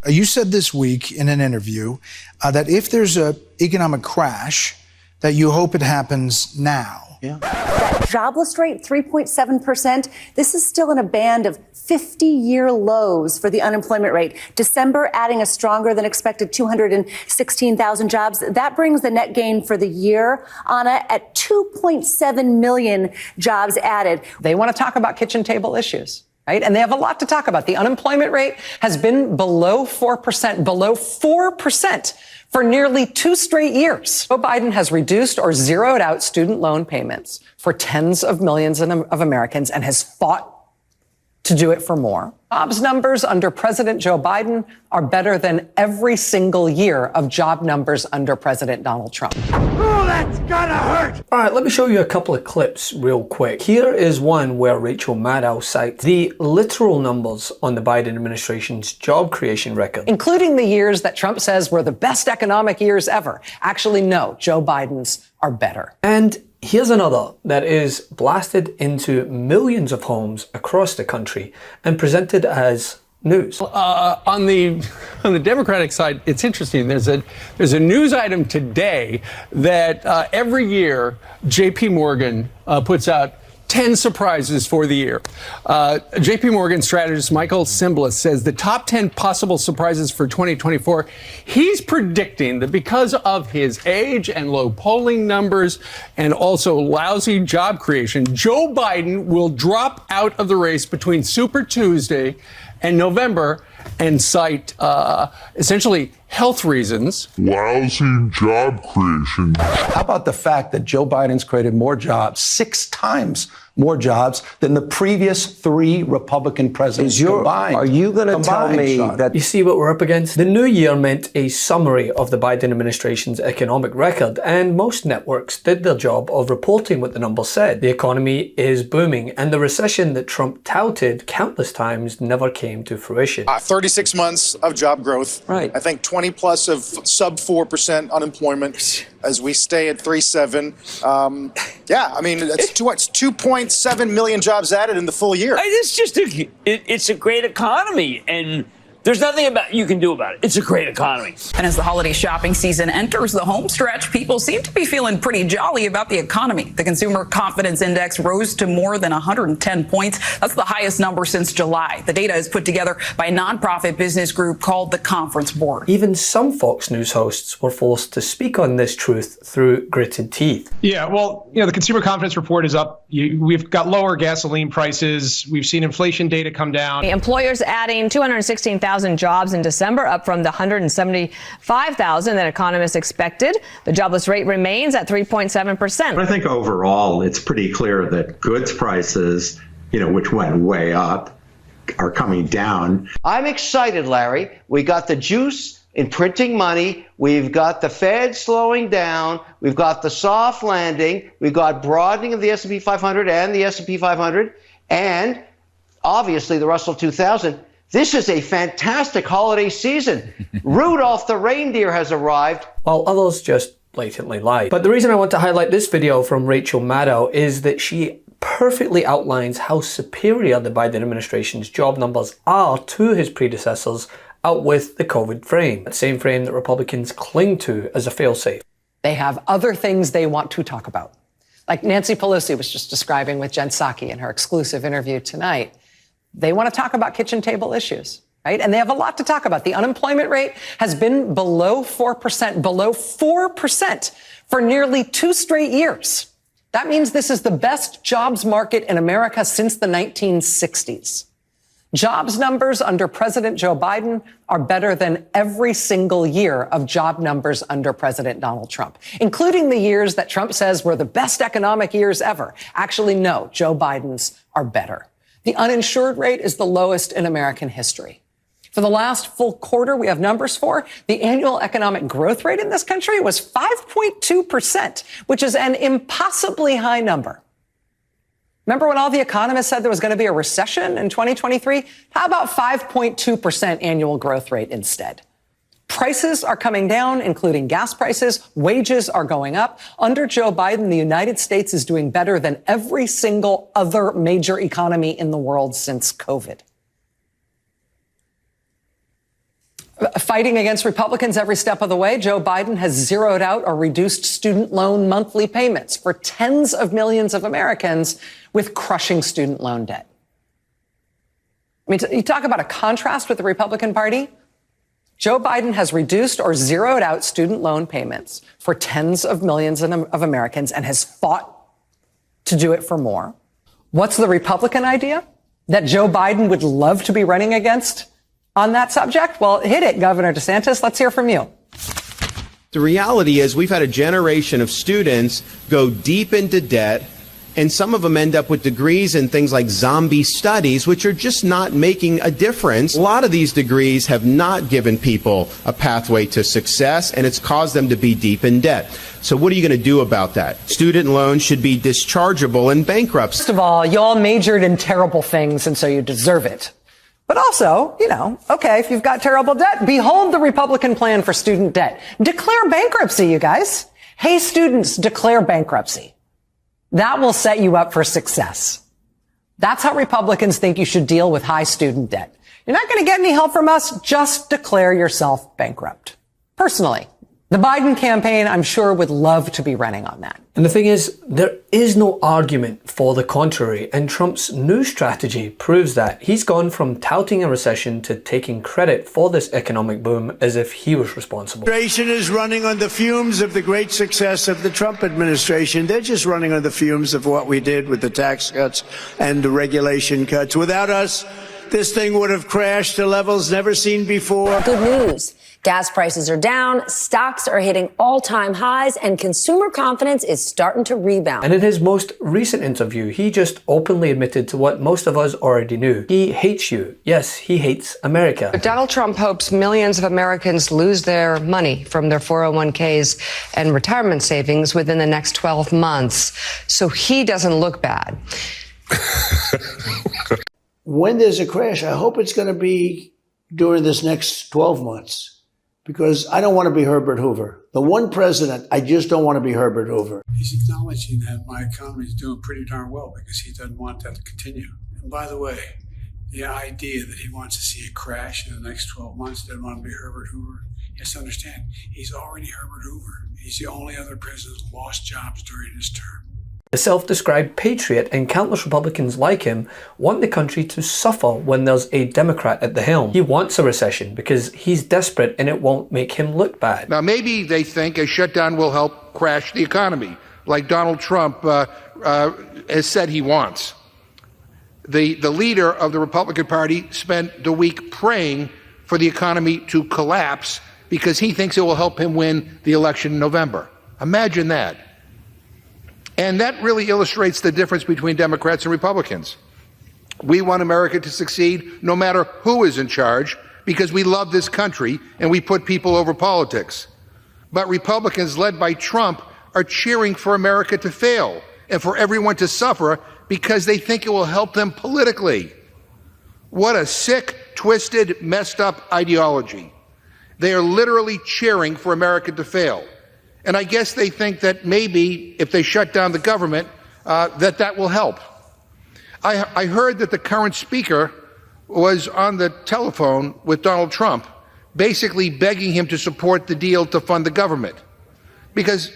You said this week in an interview that if there's an economic crash, that you hope it happens now. Yeah. That jobless rate, 3.7%, this is still in a band of 50-year lows for the unemployment rate. December adding a stronger than expected 216,000 jobs. That brings the net gain for the year, Anna, at 2.7 million jobs added. They want to talk about kitchen table issues, right? And they have a lot to talk about. The unemployment rate has been below 4%, for nearly 2 straight years. Joe Biden has reduced or zeroed out student loan payments for tens of millions of Americans and has fought to do it for more. Jobs numbers under President Joe Biden are better than every single year of job numbers under President Donald Trump. Oh, that's gotta hurt! All right, let me show you a couple of clips real quick. Here is one where Rachel Maddow cites the literal numbers on the Biden administration's job creation record. Including the years that Trump says were the best economic years ever. Actually, no, Joe Biden's are better. And here's another that is blasted into millions of homes across the country and presented as news. On the Democratic side, it's interesting. There's a news item today that every year J.P. Morgan puts out 10 surprises for the year. J.P. Morgan strategist Michael Simbliss says the top 10 possible surprises for 2024. He's predicting that because of his age and low polling numbers and also lousy job creation, Joe Biden will drop out of the race between Super Tuesday and November and cite essentially health reasons. Lousy job creation. How about the fact that Joe Biden's created more jobs, 6 times more jobs than the previous 3 Republican presidents combined? Are you going to tell me that... You see what we're up against? The new year meant a summary of the Biden administration's economic record, and most networks did their job of reporting what the numbers said. The economy is booming, and the recession that Trump touted countless times never came to fruition. 36 months of job growth. Right. I think 20 plus of sub 4% unemployment as we stay at 3.7. Yeah, I mean, it's 2.7 million jobs added in the full year. It's just it's a great economy, and there's nothing you can do about it. It's a great economy. And as the holiday shopping season enters the home stretch, people seem to be feeling pretty jolly about the economy. The Consumer Confidence Index rose to more than 110 points. That's the highest number since July. The data is put together by a nonprofit business group called the Conference Board. Even some Fox News hosts were forced to speak on this truth through gritted teeth. Yeah, well, the Consumer Confidence Report is up. We've got lower gasoline prices. We've seen inflation data come down. The employers adding 216,000 jobs in December, up from the 175,000 that economists expected. The jobless rate remains at 3.7%. I think overall, it's pretty clear that goods prices, which went way up, are coming down. I'm excited, Larry. We got the juice in printing money. We've got the Fed slowing down. We've got the soft landing. We've got broadening of the S&P 500 and the S&P 500, and obviously the Russell 2000. This is a fantastic holiday season. Rudolph the reindeer has arrived. While others just blatantly lie. But the reason I want to highlight this video from Rachel Maddow is that she perfectly outlines how superior the Biden administration's job numbers are to his predecessors out with the COVID frame. That same frame that Republicans cling to as a failsafe. They have other things they want to talk about. Like Nancy Pelosi was just describing with Jen Psaki in her exclusive interview tonight. They want to talk about kitchen table issues, right? And they have a lot to talk about. The unemployment rate has been below 4% for nearly 2 straight years. That means this is the best jobs market in America since the 1960s. Jobs numbers under President Joe Biden are better than every single year of job numbers under President Donald Trump, including the years that Trump says were the best economic years ever. Actually, no, Joe Biden's are better. The uninsured rate is the lowest in American history. For the last full quarter we have numbers for, the annual economic growth rate in this country was 5.2%, which is an impossibly high number. Remember when all the economists said there was going to be a recession in 2023? How about 5.2% annual growth rate instead? Prices are coming down, including gas prices. Wages are going up. Under Joe Biden, the United States is doing better than every single other major economy in the world since COVID. Fighting against Republicans every step of the way, Joe Biden has zeroed out or reduced student loan monthly payments for tens of millions of Americans with crushing student loan debt. I mean, you talk about a contrast with the Republican Party. Joe Biden has reduced or zeroed out student loan payments for tens of millions of Americans and has fought to do it for more. What's the Republican idea that Joe Biden would love to be running against on that subject? Well, hit it, Governor DeSantis. Let's hear from you. The reality is we've had a generation of students go deep into debt, and some of them end up with degrees in things like zombie studies, which are just not making a difference. A lot of these degrees have not given people a pathway to success, and it's caused them to be deep in debt. So what are you going to do about that? Student loans should be dischargeable in bankruptcy. First of all, y'all majored in terrible things, and so you deserve it. But also, okay, if you've got terrible debt, behold the Republican plan for student debt. Declare bankruptcy, you guys. Hey, students, declare bankruptcy. That will set you up for success. That's how Republicans think you should deal with high student debt. You're not going to get any help from us. Just declare yourself bankrupt. Personally, the Biden campaign, I'm sure, would love to be running on that. And the thing is, there is no argument for the contrary, and Trump's new strategy proves that. He's gone from touting a recession to taking credit for this economic boom as if he was responsible. The administration is running on the fumes of the great success of the Trump administration. They're just running on the fumes of what we did with the tax cuts and the regulation cuts. Without us, this thing would have crashed to levels never seen before. Good news. Gas prices are down, stocks are hitting all-time highs, and consumer confidence is starting to rebound. And in his most recent interview, he just openly admitted to what most of us already knew. He hates you. Yes, he hates America. Donald Trump hopes millions of Americans lose their money from their 401ks and retirement savings within the next 12 months, so he doesn't look bad. When there's a crash, I hope it's going to be during this next 12 months. Because I don't want to be Herbert Hoover. The one president, I just don't want to be Herbert Hoover. He's acknowledging that my economy is doing pretty darn well because he doesn't want that to continue. And by the way, the idea that he wants to see a crash in the next 12 months, doesn't want to be Herbert Hoover. You have to understand, he's already Herbert Hoover. He's the only other president who lost jobs during his term. The self-described patriot and countless Republicans like him want the country to suffer when there's a Democrat at the helm. He wants a recession because he's desperate and it won't make him look bad. Now, maybe they think a shutdown will help crash the economy, like Donald Trump has said he wants. The leader of the Republican Party spent the week praying for the economy to collapse because he thinks it will help him win the election in November. Imagine that. And that really illustrates the difference between Democrats and Republicans. We want America to succeed no matter who is in charge because we love this country and we put people over politics. But Republicans led by Trump are cheering for America to fail and for everyone to suffer because they think it will help them politically. What a sick, twisted, messed up ideology. They are literally cheering for America to fail. And I guess they think that maybe if they shut down the government, that will help. I heard that the current speaker was on the telephone with Donald Trump, basically begging him to support the deal to fund the government. Because,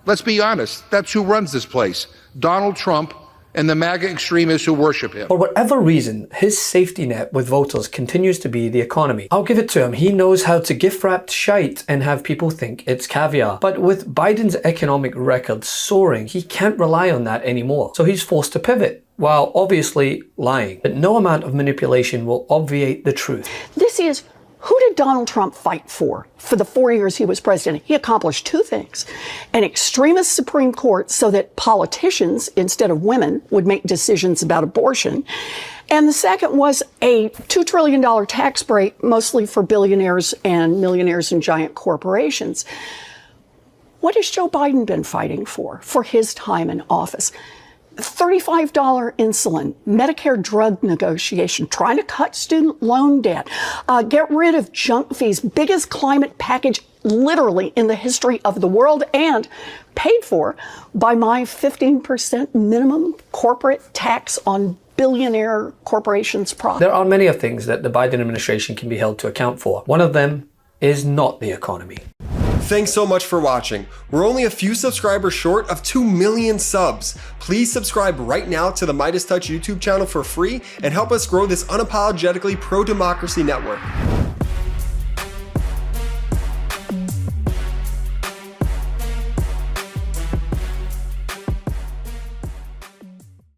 let's be honest, that's who runs this place, Donald Trump and the MAGA extremists who worship him. For whatever reason, his safety net with voters continues to be the economy. I'll give it to him. He knows how to gift-wrap shite and have people think it's caviar. But with Biden's economic record soaring, he can't rely on that anymore. So he's forced to pivot, while obviously lying. But no amount of manipulation will obviate the truth. This is, who did Donald Trump fight for the 4 years he was president? He accomplished two things. An extremist Supreme Court so that politicians, instead of women, would make decisions about abortion. And the second was a $2 trillion tax break, mostly for billionaires and millionaires and giant corporations. What has Joe Biden been fighting for his time in office? $35 insulin, Medicare drug negotiation, trying to cut student loan debt, get rid of junk fees, biggest climate package literally in the history of the world, and paid for by my 15% minimum corporate tax on billionaire corporations' profit. There are many things that the Biden administration can be held to account for. One of them is not the economy. Thanks so much for watching. We're only a few subscribers short of 2 million subs. Please subscribe right now to the MeidasTouch YouTube channel for free and help us grow this unapologetically pro-democracy network.